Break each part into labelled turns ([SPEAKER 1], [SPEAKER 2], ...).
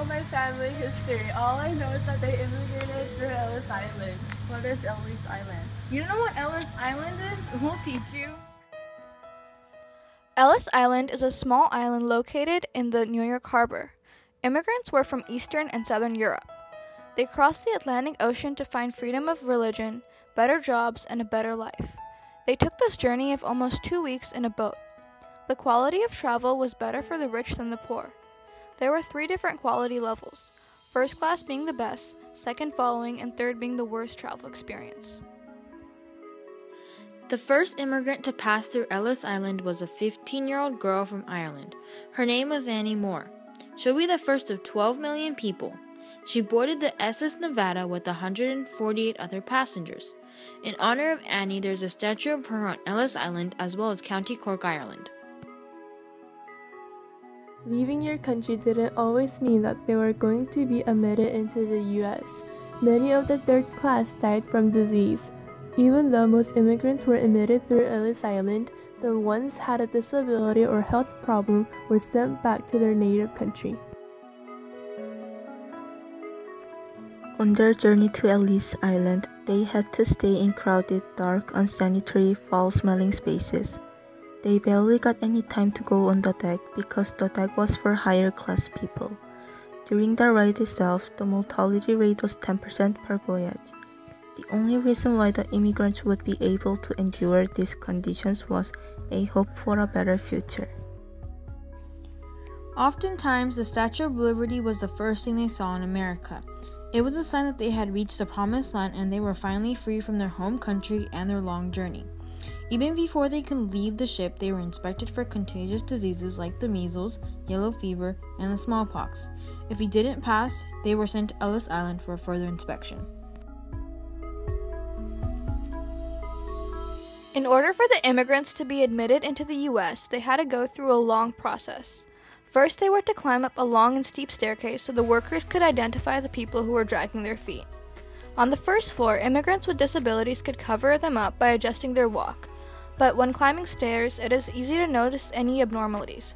[SPEAKER 1] know my family history. All I know is that they immigrated through Ellis Island.
[SPEAKER 2] What is Ellis Island?
[SPEAKER 1] You don't know what Ellis Island is? We'll teach you.
[SPEAKER 3] Ellis Island is a small island located in the New York Harbor. Immigrants were from Eastern and Southern Europe. They crossed the Atlantic Ocean to find freedom of religion, better jobs, and a better life. They took this journey of almost 2 weeks in a boat. The quality of travel was better for the rich than the poor. There were 3 different quality levels, first class being the best, second following, and third being the worst travel experience.
[SPEAKER 4] The first immigrant to pass through Ellis Island was a 15-year-old girl from Ireland. Her name was Annie Moore. She'll be the first of 12 million people. She boarded the SS Nevada with 148 other passengers. In honor of Annie, there's a statue of her on Ellis Island as well as County Cork, Ireland.
[SPEAKER 5] Leaving your country didn't always mean that they were going to be admitted into the U.S. Many of the third class died from disease. Even though most immigrants were admitted through Ellis Island, the ones had a disability or health problem were sent back to their native country.
[SPEAKER 6] On their journey to Ellis Island, they had to stay in crowded, dark, unsanitary, foul-smelling spaces. They barely got any time to go on the deck because the deck was for higher-class people. During the ride itself, the mortality rate was 10% per voyage. The only reason why the immigrants would be able to endure these conditions was a hope for a better future.
[SPEAKER 4] Oftentimes, the Statue of Liberty was the first thing they saw in America. It was a sign that they had reached the promised land and they were finally free from their home country and their long journey. Even before they could leave the ship, they were inspected for contagious diseases like the measles, yellow fever, and the smallpox. If he didn't pass, they were sent to Ellis Island for further inspection.
[SPEAKER 3] In order for the immigrants to be admitted into the U.S., they had to go through a long process. First, they were to climb up a long and steep staircase so the workers could identify the people who were dragging their feet. On the first floor, immigrants with disabilities could cover them up by adjusting their walk, but when climbing stairs, it is easy to notice any abnormalities.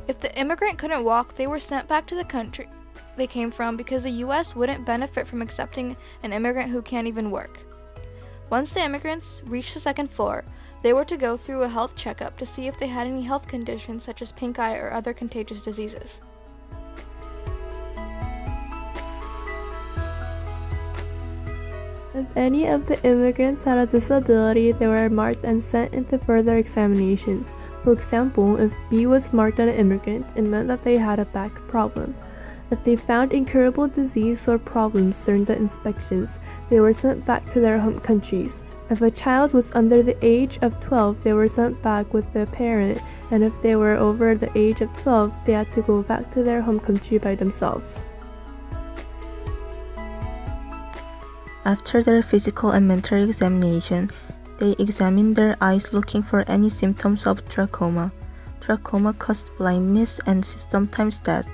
[SPEAKER 3] If the immigrant couldn't walk, they were sent back to the country they came from because the U.S. wouldn't benefit from accepting an immigrant who can't even work. Once the immigrants reached the second floor, they were to go through a health checkup to see if they had any health conditions such as pink eye or other contagious diseases.
[SPEAKER 5] If any of the immigrants had a disability, they were marked and sent into further examinations. For example, if B was marked as an immigrant, it meant that they had a back problem. If they found incurable disease or problems during the inspections, they were sent back to their home countries. If a child was under the age of 12, they were sent back with their parent, and if they were over the age of 12, they had to go back to their home country by themselves.
[SPEAKER 6] After their physical and mental examination, they examined their eyes looking for any symptoms of trachoma. Trachoma caused blindness and sometimes death.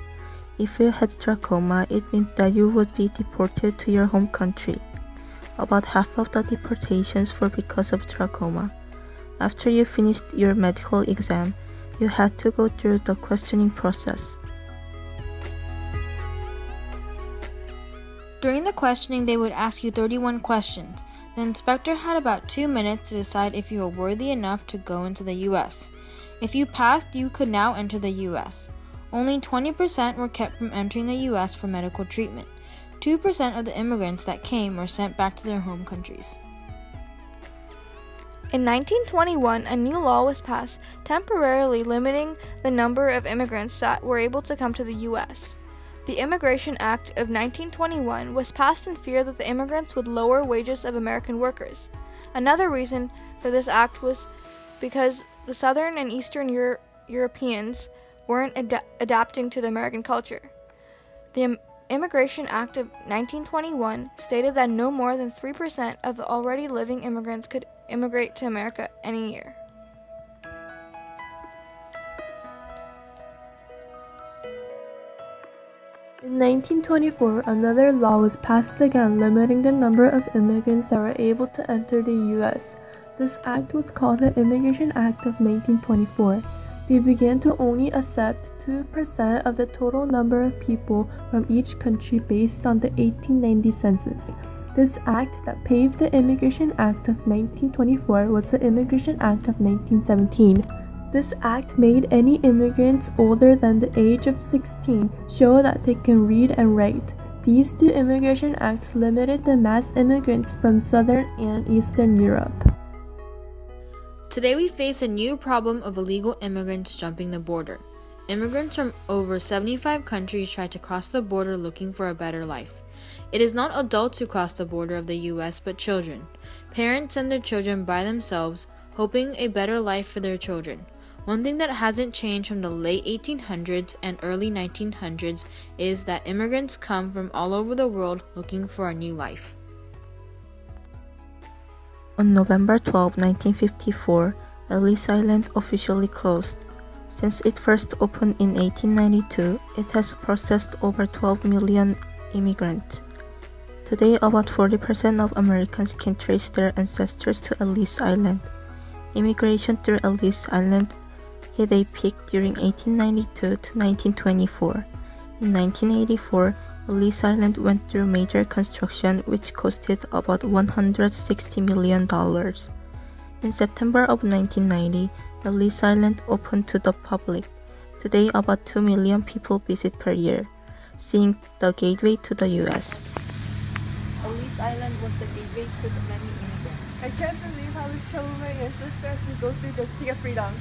[SPEAKER 6] If you had trachoma, it meant that you would be deported to your home country. About half of the deportations were because of trachoma. After you finished your medical exam, you had to go through the questioning process.
[SPEAKER 4] During the questioning, they would ask you 31 questions. The inspector had about 2 minutes to decide if you were worthy enough to go into the U.S. If you passed, you could now enter the U.S. Only 20% were kept from entering the U.S. for medical treatment. 2% of the immigrants that came were sent back to their home countries.
[SPEAKER 3] In 1921, a new law was passed temporarily limiting the number of immigrants that were able to come to the U.S. The Immigration Act of 1921 was passed in fear that the immigrants would lower wages of American workers. Another reason for this act was because the Southern and Eastern Europeans weren't adapting to the American culture. The Immigration Act of 1921 stated that no more than 3% of the already living immigrants could immigrate to America any year.
[SPEAKER 5] In 1924, another law was passed again limiting the number of immigrants that were able to enter the U.S. This act was called the Immigration Act of 1924. They began to only accept 2% of the total number of people from each country based on the 1890 census. This act that paved the Immigration Act of 1924 was the Immigration Act of 1917. This act made any immigrants older than the age of 16 show that they can read and write. These two immigration acts limited the mass immigrants from Southern and Eastern Europe.
[SPEAKER 4] Today we face a new problem of illegal immigrants jumping the border. Immigrants from over 75 countries try to cross the border looking for a better life. It is not adults who cross the border of the US, but children. Parents send their children by themselves, hoping a better life for their children. One thing that hasn't changed from the late 1800s and early 1900s is that immigrants come from all over the world looking for a new life.
[SPEAKER 6] On November 12, 1954, Ellis Island officially closed. Since it first opened in 1892, it has processed over 12 million immigrants. Today, about 40% of Americans can trace their ancestors to Ellis Island. Immigration through Ellis Island hit a peak during 1892 to 1924. In 1984, Ellis Island went through major construction which costed about $160 million. In September of 1990, Ellis Island opened to the public. Today, about 2 million people visit per year, seeing the gateway to the US.
[SPEAKER 2] Ellis Island was the gateway to the many immigrants.
[SPEAKER 1] I can't believe how much trouble my ancestors had to go through just to get freedom.